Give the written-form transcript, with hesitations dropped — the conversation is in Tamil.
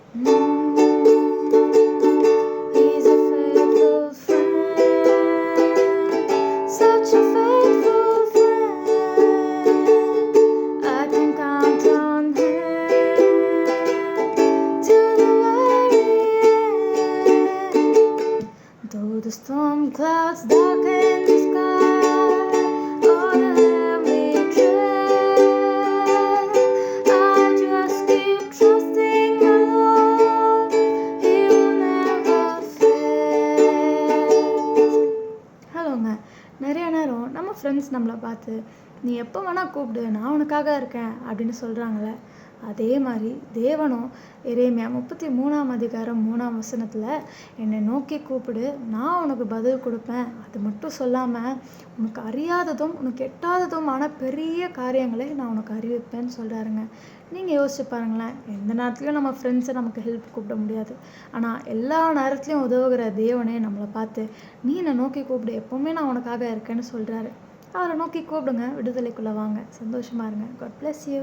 He's a faithful friend, such a faithful friend. I can count on him to the very end. Though the storm clouds darken the sky, or the heavy tread, I just keep trusting the Lord. He will never fail. ஹலோங்க, நிறைய நேரம் நம்ம ஃப்ரெண்ட்ஸ் நம்மளை பார்த்து நீ எப்போ வேணால் கூப்பிடு, நான் உனக்காக இருக்கேன் அப்படின்னு சொல்கிறாங்களே, அதே மாதிரி தேவனும் எரேமியா 33:3 என்னை நோக்கி கூப்பிடு, நான் உனக்கு பதில் கொடுப்பேன், அது மட்டும் சொல்லாமல் உனக்கு அறியாததும் உனக்கு எட்டாததுமான பெரிய காரியங்களை நான் உனக்கு அறிவிப்பேன்னு சொல்கிறாருங்க. நீங்கள் யோசிச்சு பாருங்களேன், எந்த நேரத்துலையும் நம்ம ஃப்ரெண்ட்ஸை நமக்கு ஹெல்ப் கூப்பிட முடியாது. ஆனால் எல்லா நேரத்துலையும் உதவுகிற தேவனே நம்மளை பார்த்து நீ என்னை நோக்கி கூப்பிடு, எப்போவுமே நான் உனக்காக இருக்கேன்னு சொல்கிறாரு. அவரை நோக்கி கூப்பிடுங்க, விடுதலைக்குள்ளே வாங்க, சந்தோஷமாக இருங்க. God bless you.